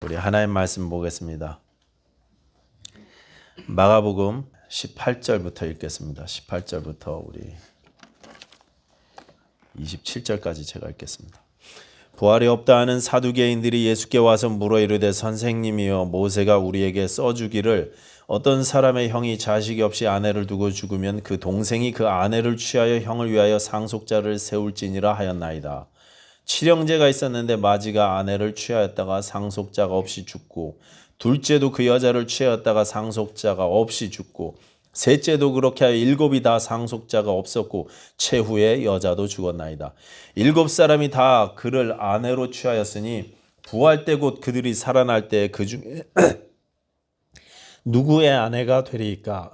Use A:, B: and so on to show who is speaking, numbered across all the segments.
A: 우리 하나님 말씀 보겠습니다. 마가복음 18절부터 읽겠습니다. 18절부터 우리 27절까지 제가 읽겠습니다. 부활이 없다 하는 사두개인들이 예수께 와서 물어 이르되 선생님이여 모세가 우리에게 써주기를 어떤 사람의 형이 자식이 없이 아내를 두고 죽으면 그 동생이 그 아내를 취하여 형을 위하여 상속자를 세울지니라 하였나이다. 칠형제가 있었는데 마지가 아내를 취하였다가 상속자가 없이 죽고 둘째도 그 여자를 취하였다가 상속자가 없이 죽고 셋째도 그렇게 하여 일곱이 다 상속자가 없었고 최후에 여자도 죽었나이다. 일곱 사람이 다 그를 아내로 취하였으니 부활 때 곧 그들이 살아날 때 그 중에 누구의 아내가 되리이까?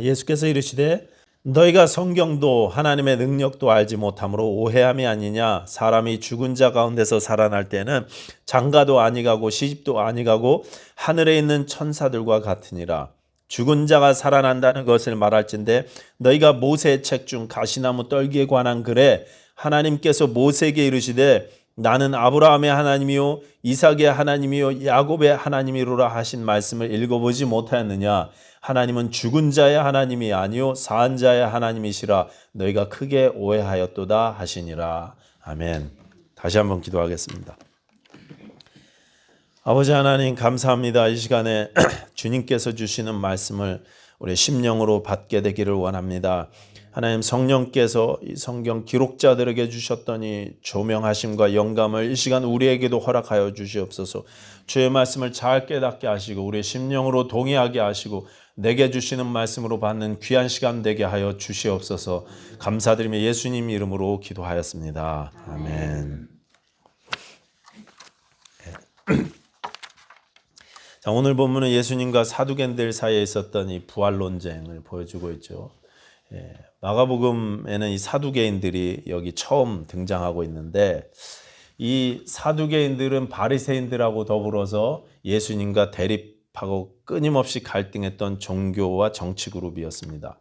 A: 예수께서 이르시되 너희가 성경도 하나님의 능력도 알지 못함으로 오해함이 아니냐. 사람이 죽은 자 가운데서 살아날 때는 장가도 아니가고 시집도 아니가고 하늘에 있는 천사들과 같으니라. 죽은 자가 살아난다는 것을 말할진대 너희가 모세의 책 중 가시나무 떨기에 관한 글에 하나님께서 모세에게 이르시되 나는 아브라함의 하나님이요 이삭의 하나님이요 야곱의 하나님이로라 하신 말씀을 읽어보지 못하였느냐. 하나님은 죽은 자의 하나님이 아니요 사한 자의 하나님이시라. 너희가 크게 오해하였도다 하시니라. 아멘. 다시 한번 기도하겠습니다. 아버지 하나님 감사합니다. 이 시간에 주님께서 주시는 말씀을 우리 심령으로 받게 되기를 원합니다. 하나님 성령께서 이 성경 기록자들에게 주셨던 이 조명하심과 영감을 이 시간 우리에게도 허락하여 주시옵소서. 주의 말씀을 잘 깨닫게 하시고 우리의 심령으로 동의하게 하시고 내게 주시는 말씀으로 받는 귀한 시간 되게 하여 주시옵소서. 감사드리며 예수님 이름으로 기도하였습니다. 아멘. 자, 오늘 본문은 예수님과 사두개인들 사이에 있었던 이 부활 논쟁을 보여주고 있죠. 마가복음에는 이 사두개인들이 여기 처음 등장하고 있는데 이 사두개인들은 바리새인들하고 더불어서 예수님과 대립하고 끊임없이 갈등했던 종교와 정치 그룹이었습니다.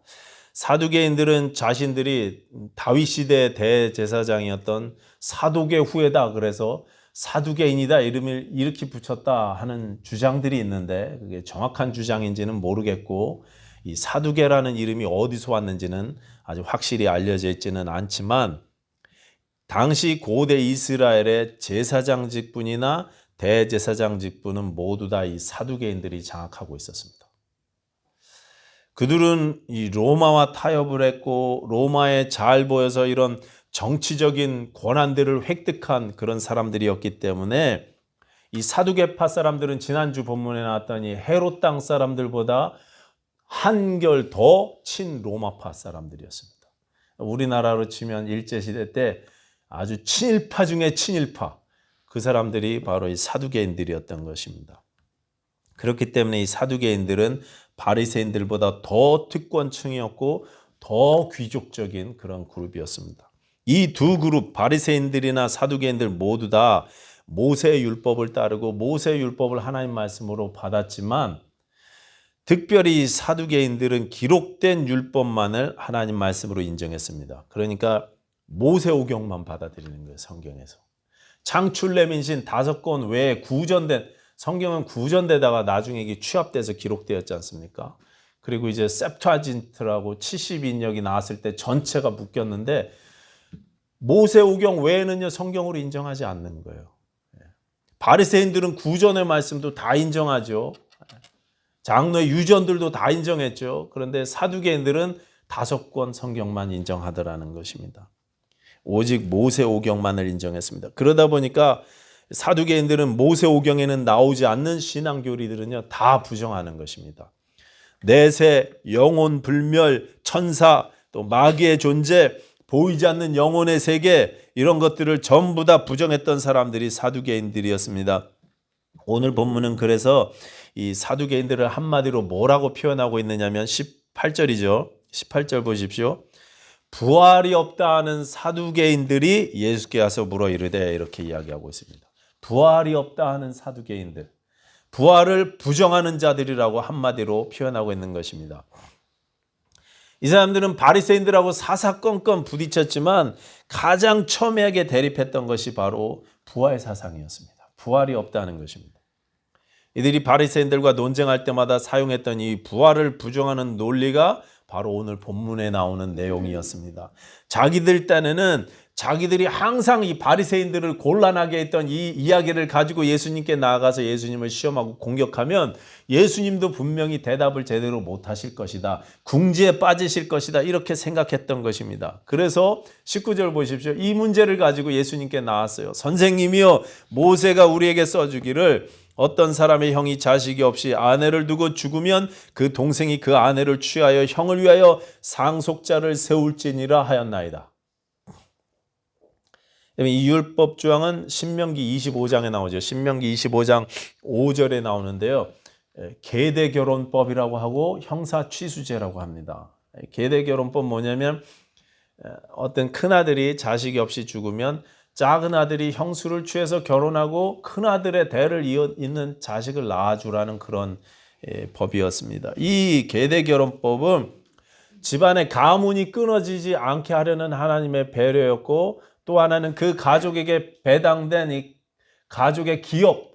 A: 사두개인들은 자신들이 다윗 시대의 대제사장이었던 사두개 후예다 그래서 사두개인이다 이름을 이렇게 붙였다 하는 주장들이 있는데 그게 정확한 주장인지는 모르겠고 이 사두개라는 이름이 어디서 왔는지는 아주 확실히 알려져 있지는 않지만 당시 고대 이스라엘의 제사장 직분이나 대제사장 직분은 모두 다 이 사두개인들이 장악하고 있었습니다. 그들은 이 로마와 타협을 했고 로마에 잘 보여서 이런 정치적인 권한들을 획득한 그런 사람들이었기 때문에 이 사두개파 사람들은 지난주 본문에 나왔던 이 헤롯 땅 사람들보다 한결 더 친로마파 사람들이었습니다. 우리나라로 치면 일제시대 때 아주 친일파 중에 친일파 그 사람들이 바로 이 사두개인들이었던 것입니다. 그렇기 때문에 이 사두개인들은 바리새인들보다 더 특권층이었고 더 귀족적인 그런 그룹이었습니다. 이 두 그룹 바리새인들이나 사두개인들 모두 다 모세의 율법을 따르고 모세의 율법을 하나님 말씀으로 받았지만 특별히 사두개인들은 기록된 율법만을 하나님 말씀으로 인정했습니다. 그러니까 모세오경만 받아들이는 거예요. 성경에서. 창출레민신 5권 외에 구전된 성경은 구전되다가 나중에 이게 취합돼서 기록되었지 않습니까? 그리고 이제 셉투아진트라고 70인역이 나왔을 때 전체가 묶였는데 모세오경 외에는요 성경으로 인정하지 않는 거예요. 바리새인들은 구전의 말씀도 다 인정하죠. 장로의 유전들도 다 인정했죠. 그런데 사두개인들은 5권 성경만 인정하더라는 것입니다. 오직 모세오경만을 인정했습니다. 그러다 보니까 사두개인들은 모세오경에는 나오지 않는 신앙교리들은요 다 부정하는 것입니다. 내세, 영혼, 불멸, 천사, 또 마귀의 존재, 보이지 않는 영혼의 세계 이런 것들을 전부 다 부정했던 사람들이 사두개인들이었습니다. 오늘 본문은 그래서 이 사두개인들을 한마디로 뭐라고 표현하고 있느냐면 18절이죠. 18절 보십시오. 부활이 없다 하는 사두개인들이 예수께 와서 물어 이르되 이렇게 이야기하고 있습니다. 부활이 없다 하는 사두개인들. 부활을 부정하는 자들이라고 한마디로 표현하고 있는 것입니다. 이 사람들은 바리새인들하고 사사건건 부딪혔지만 가장 첨예하게 대립했던 것이 바로 부활 사상이었습니다. 부활이 없다는 것입니다. 이들이 바리새인들과 논쟁할 때마다 사용했던 이 부활을 부정하는 논리가 바로 오늘 본문에 나오는 내용이었습니다. 자기들 딴에는 자기들이 항상 이 바리새인들을 곤란하게 했던 이 이야기를 가지고 예수님께 나아가서 예수님을 시험하고 공격하면 예수님도 분명히 대답을 제대로 못하실 것이다. 궁지에 빠지실 것이다. 이렇게 생각했던 것입니다. 그래서 19절 보십시오. 이 문제를 가지고 예수님께 나왔어요. 선생님이여, 모세가 우리에게 써주기를 어떤 사람의 형이 자식이 없이 아내를 두고 죽으면 그 동생이 그 아내를 취하여 형을 위하여 상속자를 세울지니라 하였나이다. 이 율법 조항은 신명기 25장에 나오죠. 신명기 25장 5절에 나오는데요. 계대결혼법이라고 하고 형사취수제라고 합니다. 계대결혼법 뭐냐면 어떤 큰아들이 자식이 없이 죽으면 작은 아들이 형수를 취해서 결혼하고 큰아들의 대를 이어있는 자식을 낳아주라는 그런 법이었습니다. 이 계대결혼법은 집안의 가문이 끊어지지 않게 하려는 하나님의 배려였고, 또 하나는 그 가족에게 배당된 이 가족의 기업,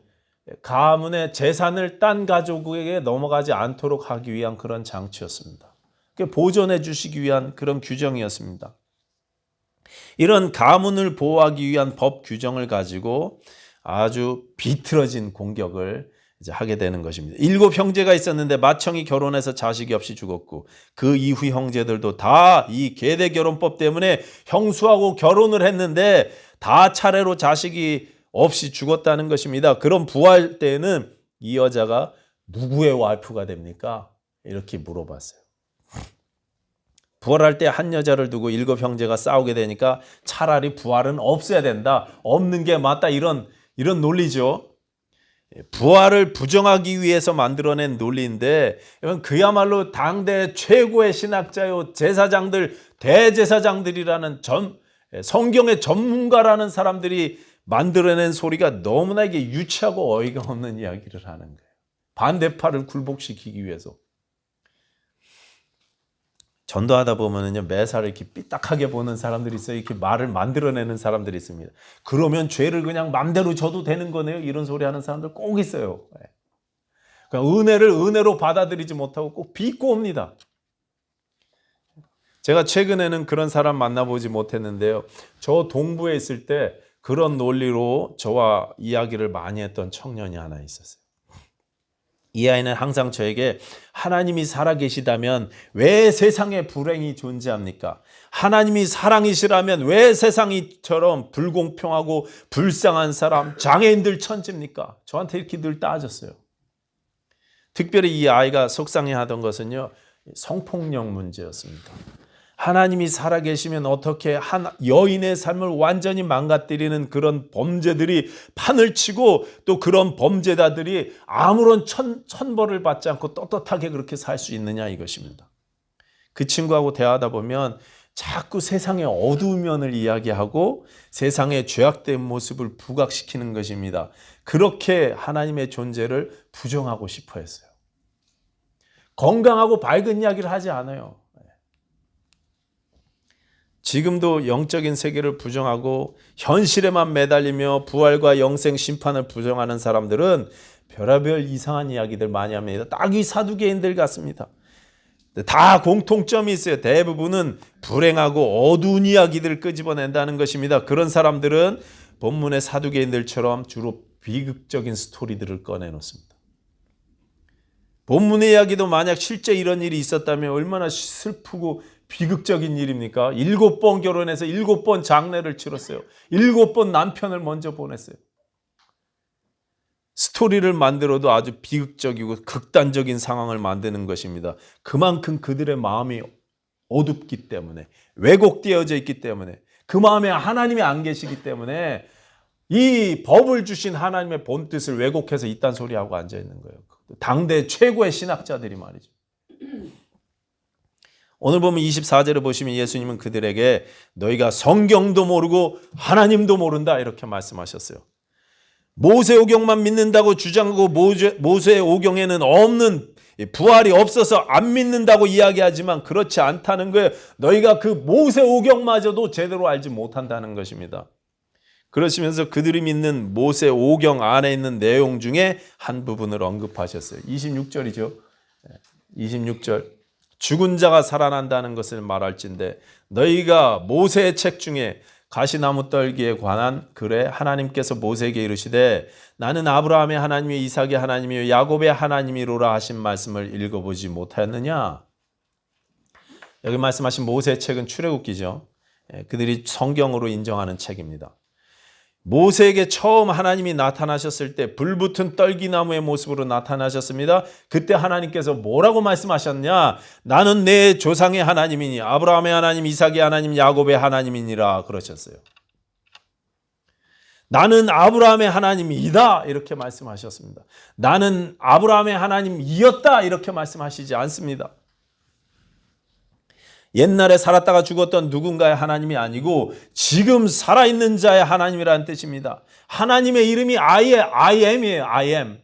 A: 가문의 재산을 딴 가족에게 넘어가지 않도록 하기 위한 그런 장치였습니다. 보존해 주시기 위한 그런 규정이었습니다. 이런 가문을 보호하기 위한 법 규정을 가지고 아주 비틀어진 공격을 이제 하게 되는 것입니다. 7 형제가 있었는데 맏형이 결혼해서 자식이 없이 죽었고 그 이후 형제들도 다 이 계대결혼법 때문에 형수하고 결혼을 했는데 다 차례로 자식이 없이 죽었다는 것입니다. 그럼 부활 때에는 이 여자가 누구의 와이프가 됩니까? 이렇게 물어봤어요. 부활할 때 한 여자를 두고 7 형제가 싸우게 되니까 차라리 부활은 없어야 된다. 없는 게 맞다. 이런 논리죠. 부활을 부정하기 위해서 만들어낸 논리인데 이건 그야말로 당대 최고의 신학자요, 제사장들, 대제사장들이라는 성경의 전문가라는 사람들이 만들어낸 소리가 너무나 이게 유치하고 어이가 없는 이야기를 하는 거예요. 반대파를 굴복시키기 위해서. 전도하다 보면은요, 매사를 이렇게 삐딱하게 보는 사람들이 있어요. 이렇게 말을 만들어내는 사람들이 있습니다. 그러면 죄를 그냥 맘대로 져도 되는 거네요. 이런 소리 하는 사람들 꼭 있어요. 그러니까 은혜를 은혜로 받아들이지 못하고 꼭 비꼬옵니다. 제가 최근에는 그런 사람 만나보지 못했는데요. 저 동부에 있을 때 그런 논리로 저와 이야기를 많이 했던 청년이 하나 있었어요. 이 아이는 항상 저에게 하나님이 살아계시다면 왜 세상에 불행이 존재합니까? 하나님이 사랑이시라면 왜 세상이처럼 불공평하고 불쌍한 사람, 장애인들 천지입니까? 저한테 이렇게 늘 따졌어요. 특별히 이 아이가 속상해하던 것은요, 성폭력 문제였습니다. 하나님이 살아계시면 어떻게 한 여인의 삶을 완전히 망가뜨리는 그런 범죄들이 판을 치고 또 그런 범죄자들이 아무런 천벌을 받지 않고 떳떳하게 그렇게 살 수 있느냐 이것입니다. 그 친구하고 대화하다 보면 자꾸 세상의 어두운 면을 이야기하고 세상의 죄악된 모습을 부각시키는 것입니다. 그렇게 하나님의 존재를 부정하고 싶어 했어요. 건강하고 밝은 이야기를 하지 않아요. 지금도 영적인 세계를 부정하고 현실에만 매달리며 부활과 영생 심판을 부정하는 사람들은 별의별 이상한 이야기들 많이 합니다. 딱 이 사두개인들 같습니다. 다 공통점이 있어요. 대부분은 불행하고 어두운 이야기들을 끄집어낸다는 것입니다. 그런 사람들은 본문의 사두개인들처럼 주로 비극적인 스토리들을 꺼내놓습니다. 본문의 이야기도 만약 실제 이런 일이 있었다면 얼마나 슬프고 비극적인 일입니까? 7번 결혼해서 7번 장례를 치렀어요. 7번 남편을 먼저 보냈어요. 스토리를 만들어도 아주 비극적이고 극단적인 상황을 만드는 것입니다. 그만큼 그들의 마음이 어둡기 때문에, 왜곡되어져 있기 때문에, 그 마음에 하나님이 안 계시기 때문에 이 법을 주신 하나님의 본뜻을 왜곡해서 이딴 소리하고 앉아있는 거예요. 당대 최고의 신학자들이 말이죠. 오늘 보면 24절을 보시면 예수님은 그들에게 너희가 성경도 모르고 하나님도 모른다 이렇게 말씀하셨어요. 모세오경만 믿는다고 주장하고 모세오경에는 없는 부활이 없어서 안 믿는다고 이야기하지만 그렇지 않다는 거예요. 너희가 그 모세오경마저도 제대로 알지 못한다는 것입니다. 그러시면서 그들이 믿는 모세 오경 안에 있는 내용 중에 한 부분을 언급하셨어요. 26절이죠. 26절. 죽은 자가 살아난다는 것을 말할진대 너희가 모세의 책 중에 가시나무 떨기에 관한 글에 하나님께서 모세에게 이르시되 나는 아브라함의 하나님이 이삭의 하나님이요 야곱의 하나님이로라 하신 말씀을 읽어보지 못하였느냐. 여기 말씀하신 모세의 책은 출애굽기죠. 그들이 성경으로 인정하는 책입니다. 모세에게 처음 하나님이 나타나셨을 때 불붙은 떨기나무의 모습으로 나타나셨습니다. 그때 하나님께서 뭐라고 말씀하셨냐? 나는 내 조상의 하나님이니 아브라함의 하나님, 이삭의 하나님, 야곱의 하나님이니라 그러셨어요. 나는 아브라함의 하나님이다 이렇게 말씀하셨습니다. 나는 아브라함의 하나님이었다 이렇게 말씀하시지 않습니다. 옛날에 살았다가 죽었던 누군가의 하나님이 아니고 지금 살아있는 자의 하나님이라는 뜻입니다. 하나님의 이름이 아예 I am이에요. I am.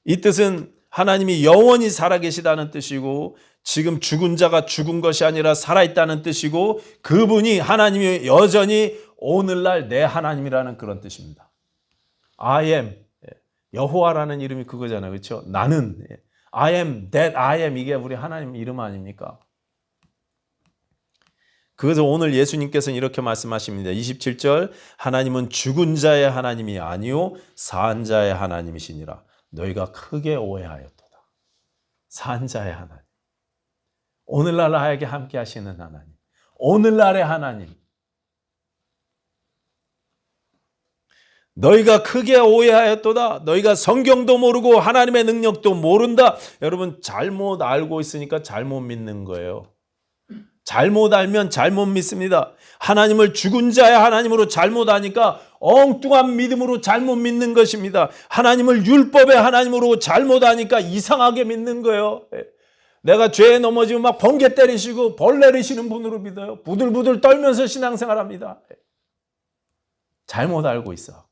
A: 이 뜻은 하나님이 영원히 살아계시다는 뜻이고 지금 죽은 자가 죽은 것이 아니라 살아있다는 뜻이고 그분이 하나님이 여전히 오늘날 내 하나님이라는 그런 뜻입니다. I am. 여호와라는 이름이 그거잖아요. 그렇죠? 나는. I am that I am 이게 우리 하나님 이름 아닙니까? 그래서 오늘 예수님께서는 이렇게 말씀하십니다. 27절 하나님은 죽은 자의 하나님이 아니요 산 자의 하나님이시니라. 너희가 크게 오해하였도다. 산 자의 하나님. 오늘날 나에게 함께 하시는 하나님. 오늘날의 하나님. 너희가 크게 오해하였도다. 너희가 성경도 모르고 하나님의 능력도 모른다. 여러분 잘못 알고 있으니까 잘못 믿는 거예요. 잘못 알면 잘못 믿습니다. 하나님을 죽은 자의 하나님으로 잘못 아니까 엉뚱한 믿음으로 잘못 믿는 것입니다. 하나님을 율법의 하나님으로 잘못 아니까 이상하게 믿는 거예요. 내가 죄에 넘어지면 막 번개 때리시고 벌 내리시는 분으로 믿어요. 부들부들 떨면서 신앙생활합니다. 잘못 알고 있어.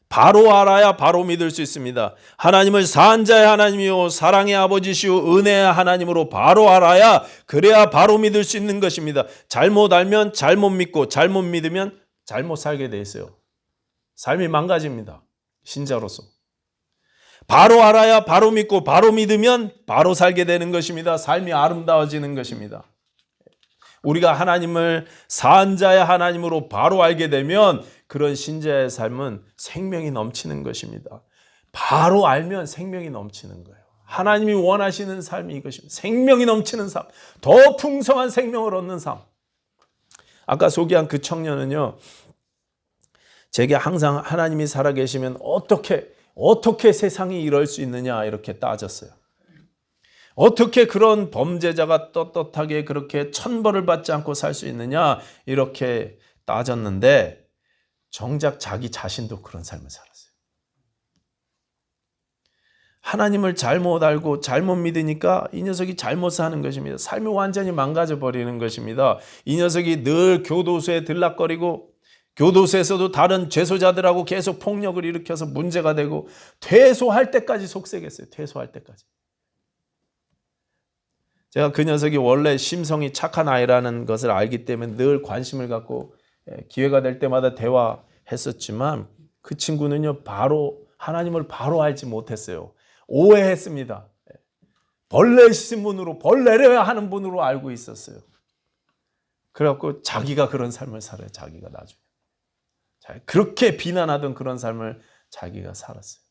A: 바로 알아야 바로 믿을 수 있습니다. 하나님을 산 자의 하나님이요 사랑의 아버지시요 은혜의 하나님으로 바로 알아야 그래야 바로 믿을 수 있는 것입니다. 잘못 알면 잘못 믿고 잘못 믿으면 잘못 살게 돼 있어요. 삶이 망가집니다. 신자로서. 바로 알아야 바로 믿고 바로 믿으면 바로 살게 되는 것입니다. 삶이 아름다워지는 것입니다. 우리가 하나님을 산 자의 하나님으로 바로 알게 되면 그런 신자의 삶은 생명이 넘치는 것입니다. 바로 알면 생명이 넘치는 거예요. 하나님이 원하시는 삶이 이것입니다. 생명이 넘치는 삶, 더 풍성한 생명을 얻는 삶. 아까 소개한 그 청년은요, 제게 항상 하나님이 살아계시면 어떻게 세상이 이럴 수 있느냐 이렇게 따졌어요. 어떻게 그런 범죄자가 떳떳하게 그렇게 천벌을 받지 않고 살 수 있느냐 이렇게 따졌는데 정작 자기 자신도 그런 삶을 살았어요. 하나님을 잘못 알고 잘못 믿으니까 이 녀석이 잘못 사는 것입니다. 삶이 완전히 망가져 버리는 것입니다. 이 녀석이 늘 교도소에 들락거리고 교도소에서도 다른 죄소자들하고 계속 폭력을 일으켜서 문제가 되고 퇴소할 때까지 속색했어요. 퇴소할 때까지. 제가 그 녀석이 원래 심성이 착한 아이라는 것을 알기 때문에 늘 관심을 갖고 기회가 될 때마다 대화했었지만 그 친구는요 하나님을 바로 알지 못했어요. 오해했습니다. 벌레신 분으로 벌 내려야 하는 분으로 알고 있었어요. 그래갖고 자기가 그런 삶을 살아요. 자기가 나중에 그렇게 비난하던 그런 삶을 자기가 살았어요.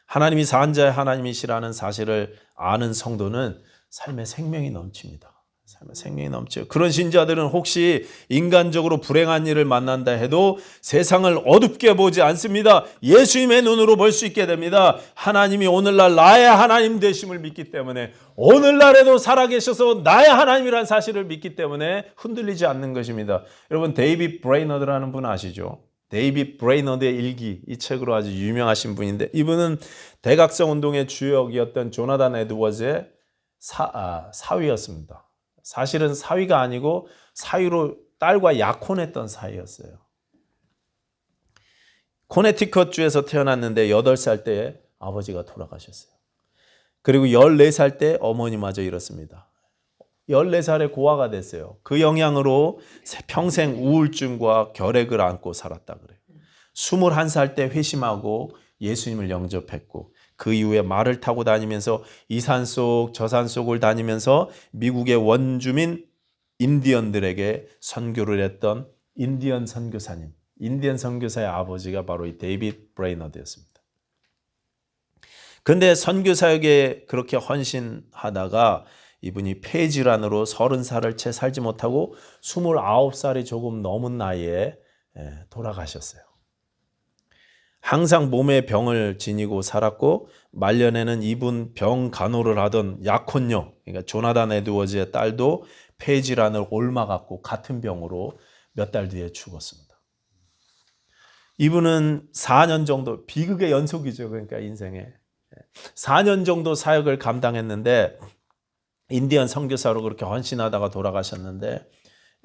A: 하나님이 산 자의 하나님이시라는 사실을 아는 성도는 삶에 생명이 넘칩니다. 삶에 생명이 넘쳐요. 그런 신자들은 혹시 인간적으로 불행한 일을 만난다 해도 세상을 어둡게 보지 않습니다. 예수님의 눈으로 볼 수 있게 됩니다. 하나님이 오늘날 나의 하나님 되심을 믿기 때문에 오늘날에도 살아계셔서 나의 하나님이라는 사실을 믿기 때문에 흔들리지 않는 것입니다. 여러분 데이빗 브레이너드라는 분 아시죠? 데이빗 브레이너드의 일기, 이 책으로 아주 유명하신 분인데 이분은 대각성 운동의 주역이었던 조나단 에드워즈의 사위였습니다. 사실은 사위가 아니고 사위로 딸과 약혼했던 사이였어요. 코네티컷주에서 태어났는데 8살 때 아버지가 돌아가셨어요. 그리고 14살 때 어머니마저 잃었습니다. 14살에 고아가 됐어요. 그 영향으로 평생 우울증과 결핵을 안고 살았다 그래요. 21살 때 회심하고 예수님을 영접했고 그 이후에 말을 타고 다니면서 이 산 속 저 산 속을 다니면서 미국의 원주민 인디언들에게 선교를 했던 인디언 선교사님, 인디언 선교사의 아버지가 바로 이 데이빗 브레이너드였습니다. 그런데 선교사에게 그렇게 헌신하다가 이분이 폐질환으로 30살을 채 살지 못하고 29살이 조금 넘은 나이에 돌아가셨어요. 항상 몸에 병을 지니고 살았고 말년에는 이분 병 간호를 하던 약혼녀, 그러니까 조나단 에드워즈의 딸도 폐질환을 옮아갖고 같은 병으로 몇 달 뒤에 죽었습니다. 이분은 4년 정도, 비극의 연속이죠. 그러니까 인생에 4년 정도 사역을 감당했는데 인디언 선교사로 그렇게 헌신하다가 돌아가셨는데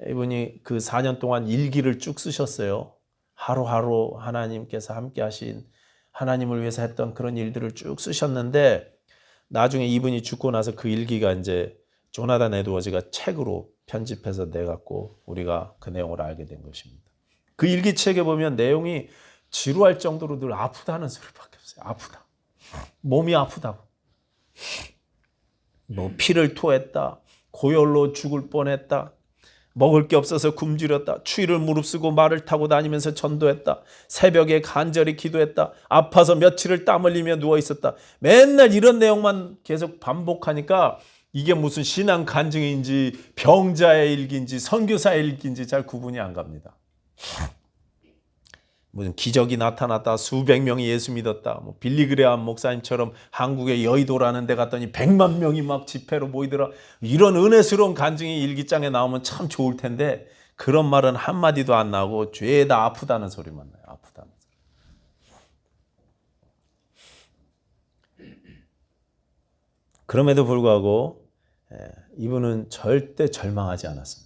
A: 이분이 그 4년 동안 일기를 쭉 쓰셨어요. 하루하루 하나님께서 함께 하신 하나님을 위해서 했던 그런 일들을 쭉 쓰셨는데 나중에 이분이 죽고 나서 그 일기가 이제 조나단 에드워즈가 책으로 편집해서 내갖고 우리가 그 내용을 알게 된 것입니다. 그 일기책에 보면 내용이 지루할 정도로 늘 아프다는 소리밖에 없어요. 아프다. 몸이 아프다고. 뭐 피를 토했다. 고열로 죽을 뻔했다. 먹을 게 없어서 굶주렸다. 추위를 무릅쓰고 말을 타고 다니면서 전도했다. 새벽에 간절히 기도했다. 아파서 며칠을 땀 흘리며 누워있었다. 맨날 이런 내용만 계속 반복하니까 이게 무슨 신앙 간증인지 병자의 일기인지 선교사의 일기인지 잘 구분이 안 갑니다. 무슨 기적이 나타났다. 수백 명이 예수 믿었다. 뭐 빌리그레암 목사님처럼 한국의 여의도라는 데 갔더니 100만 명이 막 집회로 모이더라. 이런 은혜스러운 간증이 일기장에 나오면 참 좋을 텐데 그런 말은 한마디도 안 나오고 죄다 아프다는 소리만 나요. 아프다는 소리. 그럼에도 불구하고 이분은 절대 절망하지 않았습니다.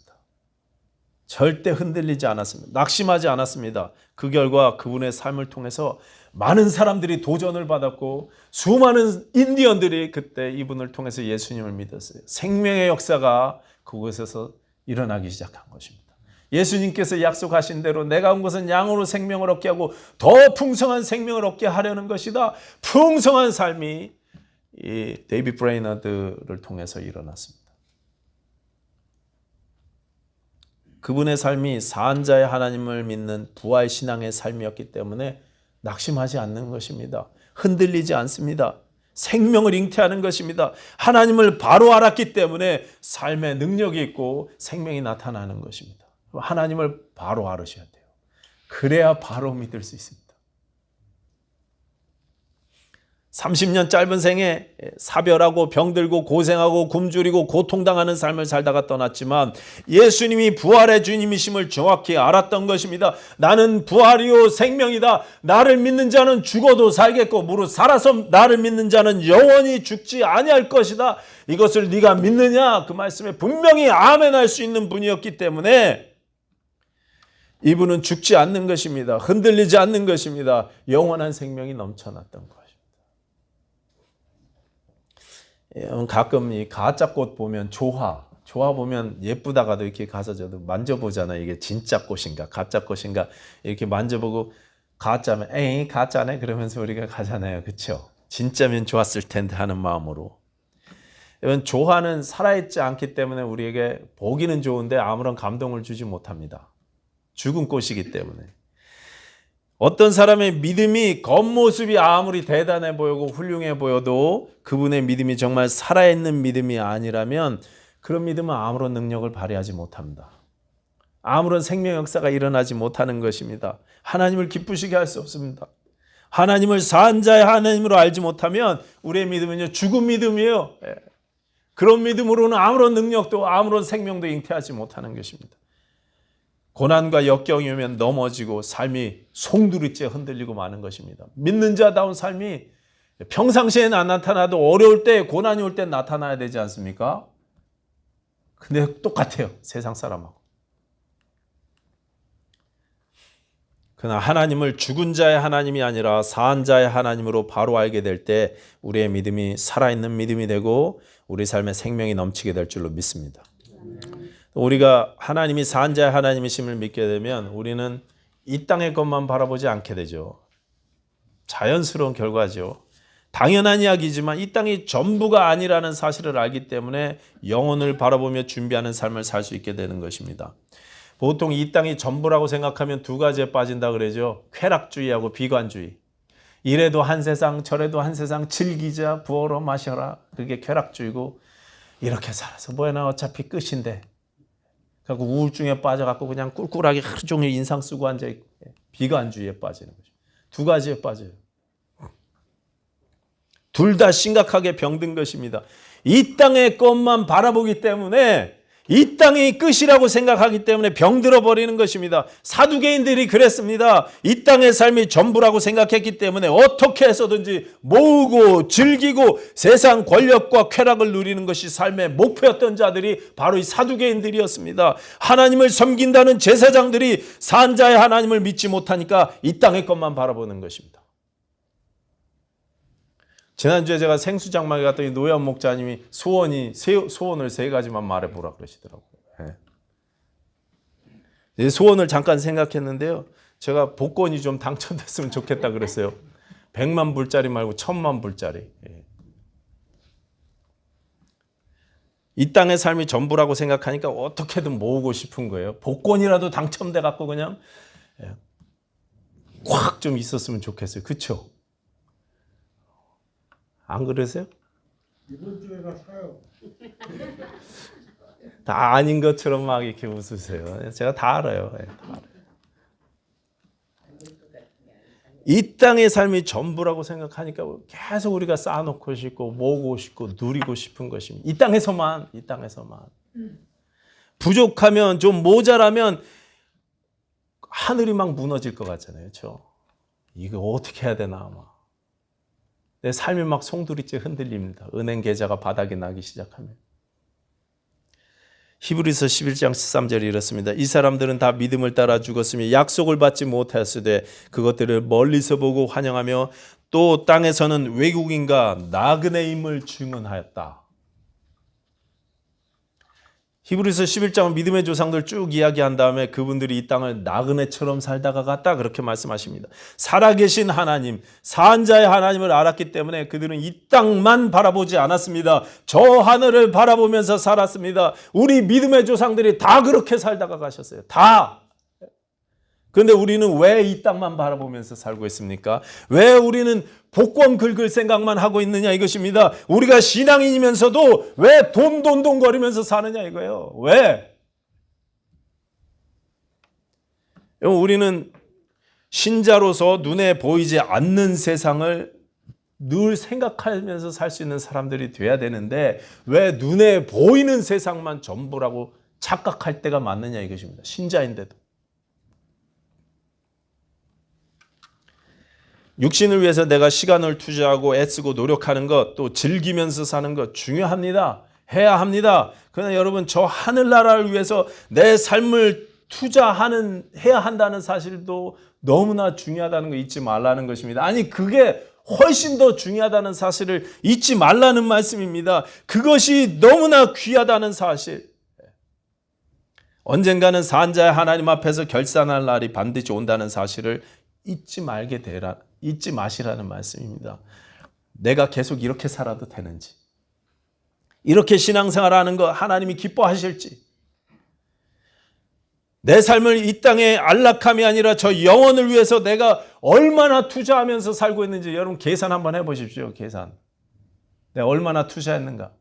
A: 절대 흔들리지 않았습니다. 낙심하지 않았습니다. 그 결과 그분의 삶을 통해서 많은 사람들이 도전을 받았고 수많은 인디언들이 그때 이분을 통해서 예수님을 믿었어요. 생명의 역사가 그곳에서 일어나기 시작한 것입니다. 예수님께서 약속하신 대로 내가 온 것은 양으로 생명을 얻게 하고 더 풍성한 생명을 얻게 하려는 것이다. 풍성한 삶이 이 데이빗 브레이너드를 통해서 일어났습니다. 그분의 삶이 산자의 하나님을 믿는 부활 신앙의 삶이었기 때문에 낙심하지 않는 것입니다. 흔들리지 않습니다. 생명을 잉태하는 것입니다. 하나님을 바로 알았기 때문에 삶의 능력이 있고 생명이 나타나는 것입니다. 하나님을 바로 알으셔야 돼요. 그래야 바로 믿을 수 있습니다. 30년 짧은 생에 사별하고 병들고 고생하고 굶주리고 고통당하는 삶을 살다가 떠났지만 예수님이 부활의 주님이심을 정확히 알았던 것입니다. 나는 부활이요 생명이다. 나를 믿는 자는 죽어도 살겠고 무릇 살아서 나를 믿는 자는 영원히 죽지 아니할 것이다. 이것을 네가 믿느냐? 그 말씀에 분명히 아멘할 수 있는 분이었기 때문에 이분은 죽지 않는 것입니다. 흔들리지 않는 것입니다. 영원한 생명이 넘쳐났던 것입니다. 가끔 이 가짜 꽃 보면 조화 보면 예쁘다가도 이렇게 가서 저도 만져보잖아요. 이게 진짜 꽃인가 가짜 꽃인가 이렇게 만져보고 가짜면 에이 가짜네 그러면서 우리가 가잖아요. 그렇죠? 진짜면 좋았을 텐데 하는 마음으로. 이건 조화는 살아있지 않기 때문에 우리에게 보기는 좋은데 아무런 감동을 주지 못합니다. 죽은 꽃이기 때문에. 어떤 사람의 믿음이 겉모습이 아무리 대단해 보이고 훌륭해 보여도 그분의 믿음이 정말 살아있는 믿음이 아니라면 그런 믿음은 아무런 능력을 발휘하지 못합니다. 아무런 생명 역사가 일어나지 못하는 것입니다. 하나님을 기쁘시게 할 수 없습니다. 하나님을 산자의 하나님으로 알지 못하면 우리의 믿음은 죽은 믿음이에요. 그런 믿음으로는 아무런 능력도 아무런 생명도 잉태하지 못하는 것입니다. 고난과 역경이 오면 넘어지고 삶이 송두리째 흔들리고 마는 것입니다. 믿는 자다운 삶이 평상시에는 안 나타나도 어려울 때 고난이 올 때 나타나야 되지 않습니까? 근데 똑같아요. 세상 사람하고. 그러나 하나님을 죽은 자의 하나님이 아니라 산 자의 하나님으로 바로 알게 될 때 우리의 믿음이 살아있는 믿음이 되고 우리 삶에 생명이 넘치게 될 줄로 믿습니다. 우리가 하나님이 산 자의 하나님이심을 믿게 되면 우리는 이 땅의 것만 바라보지 않게 되죠. 자연스러운 결과죠. 당연한 이야기지만 이 땅이 전부가 아니라는 사실을 알기 때문에 영혼을 바라보며 준비하는 삶을 살 수 있게 되는 것입니다. 보통 이 땅이 전부라고 생각하면 두 가지에 빠진다 그러죠. 쾌락주의하고 비관주의. 이래도 한 세상 저래도 한 세상 즐기자 부어라 마셔라. 그게 쾌락주의고 이렇게 살아서 뭐해나 어차피 끝인데. 그래서 우울증에 빠져갖고 그냥 꿀꿀하게 하루 종일 인상 쓰고 앉아있고 비관주의에 빠지는 거죠. 두 가지에 빠져요. 둘 다 심각하게 병든 것입니다. 이 땅의 것만 바라보기 때문에 이 땅이 끝이라고 생각하기 때문에 병들어 버리는 것입니다. 사두개인들이 그랬습니다. 이 땅의 삶이 전부라고 생각했기 때문에 어떻게 해서든지 모으고 즐기고 세상 권력과 쾌락을 누리는 것이 삶의 목표였던 자들이 바로 이 사두개인들이었습니다. 하나님을 섬긴다는 제사장들이 산자의 하나님을 믿지 못하니까 이 땅의 것만 바라보는 것입니다. 지난주에 제가 생수장막에 갔더니 노현 목자님이 소원을 세 가지만 말해보라 그러시더라고요. 네. 소원을 잠깐 생각했는데요. 제가 복권이 좀 당첨됐으면 좋겠다 그랬어요. 100만 불짜리 말고 1000만 불짜리. 이 땅의 삶이 전부라고 생각하니까 어떻게든 모으고 싶은 거예요. 복권이라도 당첨돼 갖고 그냥 꽉 좀 있었으면 좋겠어요. 그렇죠? 안 그러세요?
B: 이번 주에 가서요.
A: 다 아닌 것처럼 막 이렇게 웃으세요. 제가 다 알아요. 다 알아요. 이 땅의 삶이 전부라고 생각하니까 계속 우리가 쌓아놓고 싶고 모으고 싶고 누리고 싶은 것입니다. 이 땅에서만. 부족하면 좀 모자라면 하늘이 막 무너질 것 같잖아요. 그렇죠? 이거 어떻게 해야 되나 아마. 내 삶이 막 송두리째 흔들립니다. 은행 계좌가 바닥이 나기 시작하면. 히브리서 11장 13절이 이렇습니다. 이 사람들은 다 믿음을 따라 죽었으며 약속을 받지 못하였으되 그것들을 멀리서 보고 환영하며 또 땅에서는 외국인과 나그네임을 증언하였다. 히브리서 11장은 믿음의 조상들 쭉 이야기한 다음에 그분들이 이 땅을 나그네처럼 살다가 갔다 그렇게 말씀하십니다. 살아계신 하나님, 산자의 하나님을 알았기 때문에 그들은 이 땅만 바라보지 않았습니다. 저 하늘을 바라보면서 살았습니다. 우리 믿음의 조상들이 다 그렇게 살다가 가셨어요. 다. 그런데 우리는 왜 이 땅만 바라보면서 살고 있습니까? 왜 우리는 복권 긁을 생각만 하고 있느냐 이것입니다. 우리가 신앙인이면서도 왜 돈거리면서 사느냐 이거예요. 왜? 우리는 신자로서 눈에 보이지 않는 세상을 늘 생각하면서 살 수 있는 사람들이 돼야 되는데 왜 눈에 보이는 세상만 전부라고 착각할 때가 많느냐 이것입니다. 신자인데도. 육신을 위해서 내가 시간을 투자하고 애쓰고 노력하는 것, 또 즐기면서 사는 것 중요합니다. 해야 합니다. 그러나 여러분 저 하늘나라를 위해서 내 삶을 해야 한다는 사실도 너무나 중요하다는 거 잊지 말라는 것입니다. 아니 그게 훨씬 더 중요하다는 사실을 잊지 말라는 말씀입니다. 그것이 너무나 귀하다는 사실. 언젠가는 산자의 하나님 앞에서 결산할 날이 반드시 온다는 사실을 잊지 마시라는 말씀입니다. 내가 계속 이렇게 살아도 되는지, 이렇게 신앙생활하는 거 하나님이 기뻐하실지, 내 삶을 이 땅의 안락함이 아니라 저 영혼을 위해서 내가 얼마나 투자하면서 살고 있는지 여러분 계산 한번 해보십시오. 계산. 내가 얼마나 투자했는가.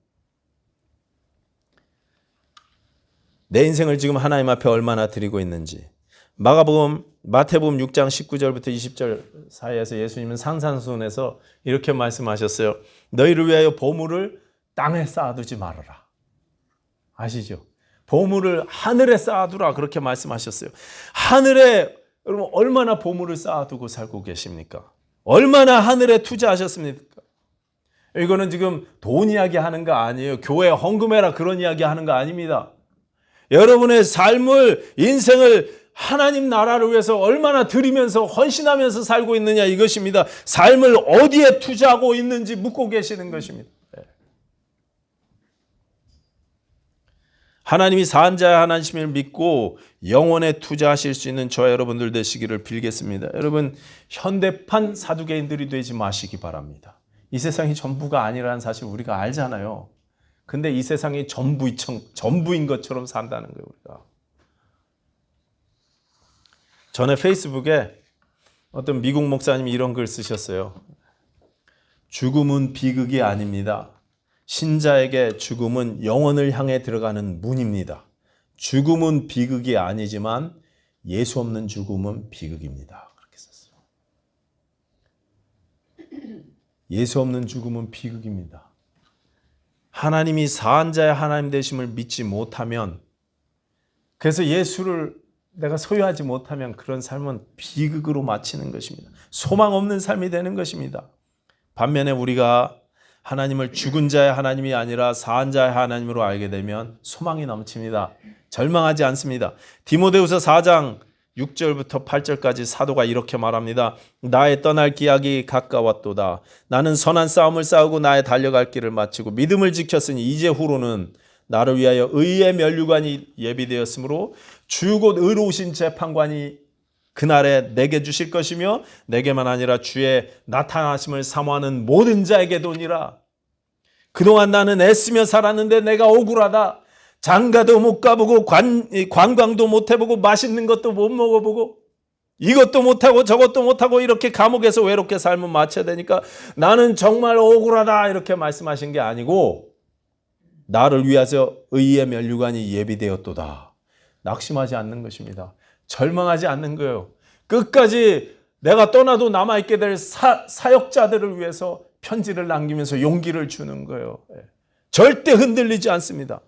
A: 내 인생을 지금 하나님 앞에 얼마나 드리고 있는지. 마태복음 6장 19절부터 20절 사이에서 예수님은 산산수훈에서 이렇게 말씀하셨어요. 너희를 위하여 보물을 땅에 쌓아두지 말아라. 아시죠? 보물을 하늘에 쌓아두라 그렇게 말씀하셨어요. 하늘에 여러분 얼마나 보물을 쌓아두고 살고 계십니까? 얼마나 하늘에 투자하셨습니까? 이거는 지금 돈 이야기 하는 거 아니에요. 교회 헌금해라 그런 이야기 하는 거 아닙니다. 여러분의 삶을, 인생을 하나님 나라를 위해서 얼마나 드리면서 헌신하면서 살고 있느냐 이것입니다. 삶을 어디에 투자하고 있는지 묻고 계시는 것입니다. 하나님이 산자의 하나님을 믿고 영혼에 투자하실 수 있는 저와 여러분들 되시기를 빌겠습니다. 여러분, 현대판 사두개인들이 되지 마시기 바랍니다. 이 세상이 전부가 아니라는 사실 우리가 알잖아요. 근데 이 세상이 전부인 것처럼 산다는 거예요, 우리가. 전에 페이스북에 어떤 미국 목사님이 이런 글 쓰셨어요. 죽음은 비극이 아닙니다. 신자에게 죽음은 영혼을 향해 들어가는 문입니다. 죽음은 비극이 아니지만 예수 없는 죽음은 비극입니다. 그렇게 썼어요. 예수 없는 죽음은 비극입니다. 하나님이 사한자의 하나님 되심을 믿지 못하면, 그래서 예수를 내가 소유하지 못하면 그런 삶은 비극으로 마치는 것입니다. 소망 없는 삶이 되는 것입니다. 반면에 우리가 하나님을 죽은 자의 하나님이 아니라 사한 자의 하나님으로 알게 되면 소망이 넘칩니다. 절망하지 않습니다. 디모데후서 4장 6절부터 8절까지 사도가 이렇게 말합니다. 나의 떠날 기약이 가까웠도다. 나는 선한 싸움을 싸우고 나의 달려갈 길을 마치고 믿음을 지켰으니 이제 후로는 나를 위하여 의의 면류관이 예비되었으므로 주 곧 의로우신 재판관이 그날에 내게 주실 것이며 내게만 아니라 주의 나타나심을 사모하는 모든 자에게 도니라. 그동안 나는 애쓰며 살았는데 내가 억울하다. 장가도 못 가보고 관광도 못 해보고 맛있는 것도 못 먹어보고 이것도 못하고 저것도 못하고 이렇게 감옥에서 외롭게 삶을 마쳐야 되니까 나는 정말 억울하다 이렇게 말씀하신 게 아니고 나를 위하여 의의 면류관이 예비되었도다. 낙심하지 않는 것입니다. 절망하지 않는 거예요. 끝까지 내가 떠나도 남아있게 될 사역자들을 위해서 편지를 남기면서 용기를 주는 거예요. 절대 흔들리지 않습니다.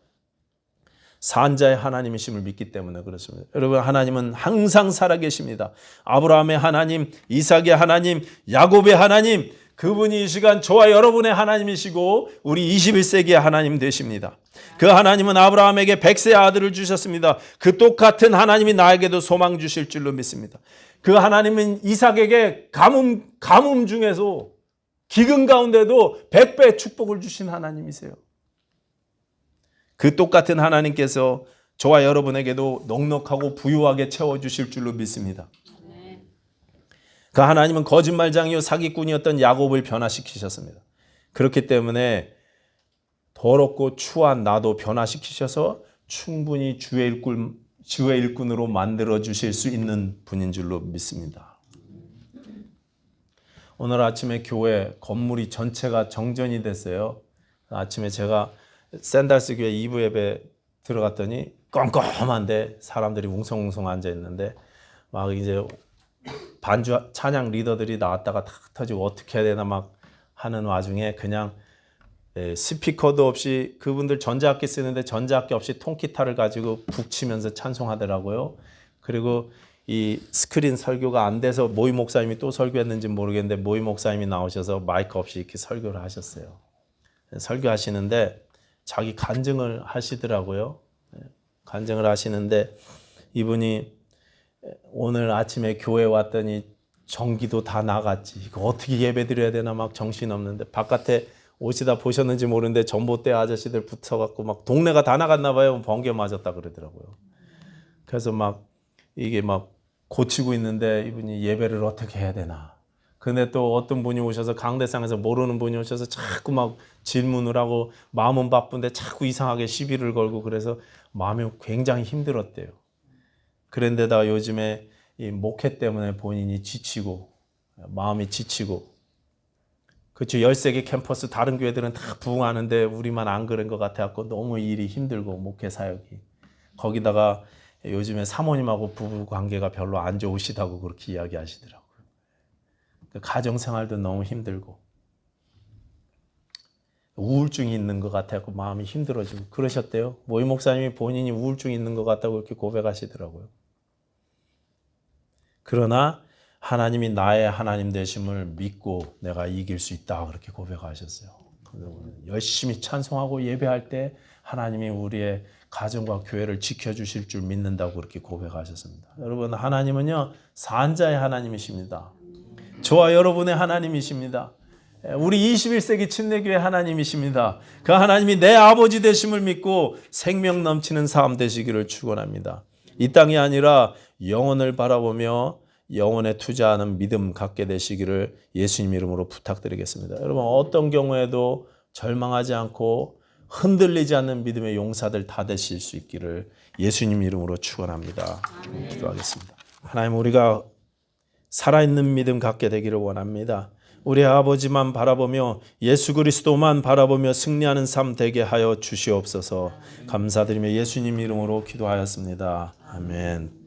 A: 산자의 하나님이심을 믿기 때문에 그렇습니다. 여러분, 하나님은 항상 살아계십니다. 아브라함의 하나님, 이삭의 하나님, 야곱의 하나님, 그분이 이 시간 저와 여러분의 하나님이시고 우리 21세기의 하나님 되십니다. 그 하나님은 아브라함에게 100세의 아들을 주셨습니다. 그 똑같은 하나님이 나에게도 소망 주실 줄로 믿습니다. 그 하나님은 이삭에게 가뭄 중에서 기근 가운데도 100배의 축복을 주신 하나님이세요. 그 똑같은 하나님께서 저와 여러분에게도 넉넉하고 부유하게 채워주실 줄로 믿습니다. 그 하나님은 거짓말장이요 사기꾼이었던 야곱을 변화시키셨습니다. 그렇기 때문에 더럽고 추한 나도 변화시키셔서 충분히 주의 일꾼으로 만들어 주실 수 있는 분인 줄로 믿습니다. 오늘 아침에 교회 건물이 전체가 정전이 됐어요. 아침에 제가 샌달스 교회 2부 예배 들어갔더니 껌껌한데 사람들이 웅성웅성 앉아 있는데 막 이제 반주 찬양 리더들이 나왔다가 탁 터지고 어떻게 해야 되나 막 하는 와중에 그냥 스피커도 없이 그분들 전자악기 쓰는데 전자악기 없이 통기타를 가지고 북치면서 찬송하더라고요. 그리고 이 스크린 설교가 안 돼서 모임 목사님이 또 설교했는지 모르겠는데 모임 목사님이 나오셔서 마이크 없이 이렇게 설교를 하셨어요. 설교하시는데 자기 간증을 하시더라고요. 간증을 하시는데 이분이 오늘 아침에 교회 왔더니 전기도 다 나갔지. 이거 어떻게 예배 드려야 되나 막 정신없는데 바깥에 오시다 보셨는지 모르는데 전봇대 아저씨들 붙어갖고 막 동네가 다 나갔나 봐요. 번개 맞았다 그러더라고요. 그래서 막 이게 막 고치고 있는데 이분이 예배를 어떻게 해야 되나. 근데 또 어떤 분이 오셔서 강대상에서 모르는 분이 오셔서 자꾸 막 질문을 하고 마음은 바쁜데 자꾸 이상하게 시비를 걸고 그래서 마음이 굉장히 힘들었대요. 그런데다가 요즘에 이 목회 때문에 본인이 지치고 마음이 지치고 그렇죠. 13개 캠퍼스 다른 교회들은 다 부흥하는데 우리만 안 그런 것 같아갖고 너무 일이 힘들고 목회 사역이 거기다가 요즘에 사모님하고 부부 관계가 별로 안 좋으시다고 그렇게 이야기하시더라고요. 가정생활도 너무 힘들고 우울증이 있는 것 같아갖고 마음이 힘들어지고 그러셨대요. 모임 목사님이 본인이 우울증이 있는 것 같다고 이렇게 고백하시더라고요. 그러나 하나님이 나의 하나님 되심을 믿고 내가 이길 수 있다 그렇게 고백하셨어요. 열심히 찬송하고 예배할 때 하나님이 우리의 가정과 교회를 지켜주실 줄 믿는다고 그렇게 고백하셨습니다. 여러분, 하나님은요 산자의 하나님이십니다. 저와 여러분의 하나님이십니다. 우리 21세기 침례교회 하나님이십니다. 그 하나님이 내 아버지 되심을 믿고 생명 넘치는 삶 되시기를 축원합니다. 이 땅이 아니라 영혼을 바라보며 영혼에 투자하는 믿음 갖게 되시기를 예수님 이름으로 부탁드리겠습니다. 여러분, 어떤 경우에도 절망하지 않고 흔들리지 않는 믿음의 용사들 다 되실 수 있기를 예수님 이름으로 축원합니다. 기도하겠습니다. 하나님, 우리가 살아있는 믿음 갖게 되기를 원합니다. 우리 아버지만 바라보며 예수 그리스도만 바라보며 승리하는 삶 되게 하여 주시옵소서. 감사드리며 예수님 이름으로 기도하였습니다. 아멘.